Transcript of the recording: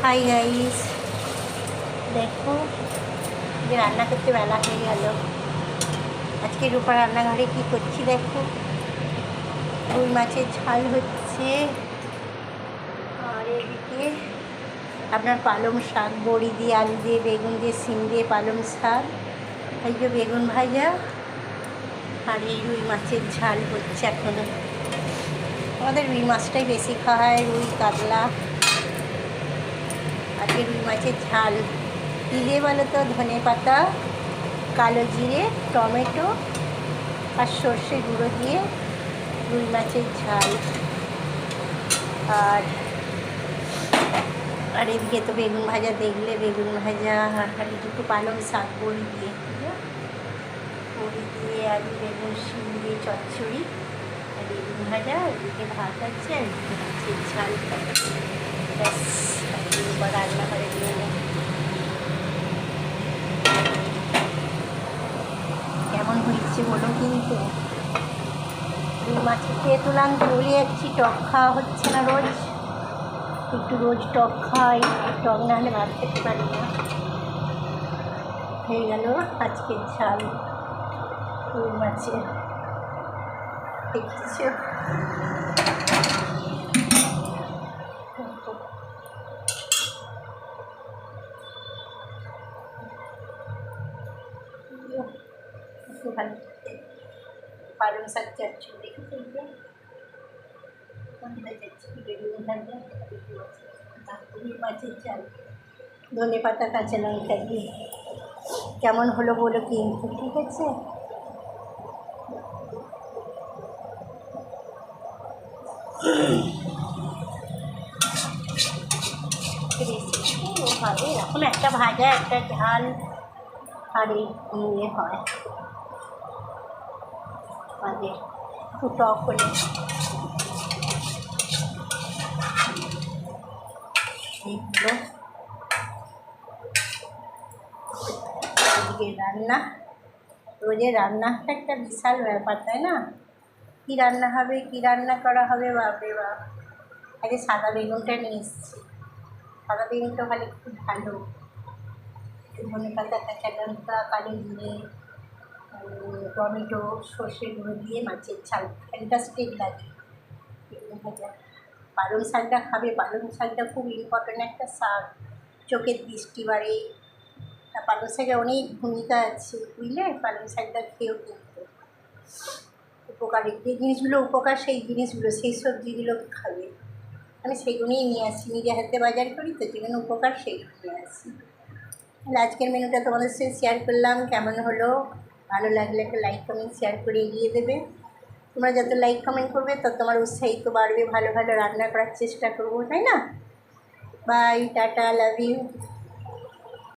Hi guys, দেখো যে রান্না করতে বেলা হয়ে গেল। আজকে রূপা রান্নাঘরে কি করছি দেখো। রুই মাছের ঝাল হচ্ছে, আর এদিকে আপনার পালং শাক, বড়ি দিয়ে, আলু দিয়ে, বেগুন দিয়ে, সিম দিয়ে পালং শাক, এই যে বেগুন ভাজা, আর এই রুই মাছের ঝাল হচ্ছে এখনও। আমাদের রুই মাছটাই বেশি খাওয়া হয়, রুই কাতলা। আজকে রুই মাছের ঝাল কী দিয়ে বলো তো? ধনে পাতা, কালো জিরে, টমেটো আর সর্ষে গুঁড়ো দিয়ে রুই মাছের ঝাল। আর আর এদিকে তো বেগুন ভাজা, দেখলে বেগুন ভাজা, আর একটু পালং শাক বড়ি দিয়ে, আলু বেগুন শিম দিয়ে চচ্চড়ি, আর বেগুন ভাজা, এদিকে ভাত আছে, আর এদিকে মাছের ঝাল। ব্যাস, এবার রান্নাঘরে দিয়ে নেব। কেমন হয়েছে বলো কিন্তু। রুই মাছের খেয়ে তুলাম, চলে যাচ্ছি। টক খাওয়া হচ্ছে না রোজ, একটু রোজ টক খাই, টক না হলে ভাত খেতে পারি না। হয়ে গেল আজকের ঝাল রুই মাছের, দেখছো? ভালো পালং শাক চচ্চড়ি, রুই মাছের ঝাল, ধনে পাতা, কাঁচা লঙ্কা দিয়ে। কেমন হলো বলো কিন্তু, ঠিক আছে? হবে এরকম একটা ভাজা, একটা ঝাল, আর এই ইয়ে হয় আমাদের একটু টক হলে। এইগুলো এদিকে রান্না, রোজের রান্নাটা একটা বিশাল ব্যাপার, তাই না? কী রান্না হবে, কী রান্না করা হবে, বাপরে বাপ। আগে সাদা বেগুনটা নিয়ে এসেছি, সাদা বেগুনটা ভালো, খুব ভালো। ধনে পাতা, কাঁচা লঙ্কা, কালো জিরে, টমেটো, সর্ষে গুঁড়ো দিয়ে মাছের ঝাল, ফ্যান্টাস্টিক লাগে। বেগুন ভাজা, পালং শাকটা খাবে, পালং শাকটা খুব ইম্পর্ট্যান্ট একটা শাক, চোখের দৃষ্টি বাড়ে। আর পালং শাকে অনেক ভূমিকা আছে, বুঝলে? পালং শাকটা খেয়েও কিন্তু উপকারী, যে জিনিসগুলো উপকার, সেই জিনিসগুলো, সেই সবজিগুলো খাবে। আমি সেগুলোই নিয়ে আসি, নিজে হাতে বাজার করি তো, যেগুলো উপকার সেগুলো নিয়ে আসি। তাহলে আজকের মেনুটা তোমাদের সাথে শেয়ার করলাম। কেমন হলো, ভালো লাগলে একটা লাইক কমেন্ট শেয়ার করে এগিয়ে দেবে। তোমরা যত লাইক কমেন্ট করবে তত তোমার উৎসাহিত বাড়বে, ভালো ভালো রান্না করার চেষ্টা করবো, তাই না? Bye, tata, love you.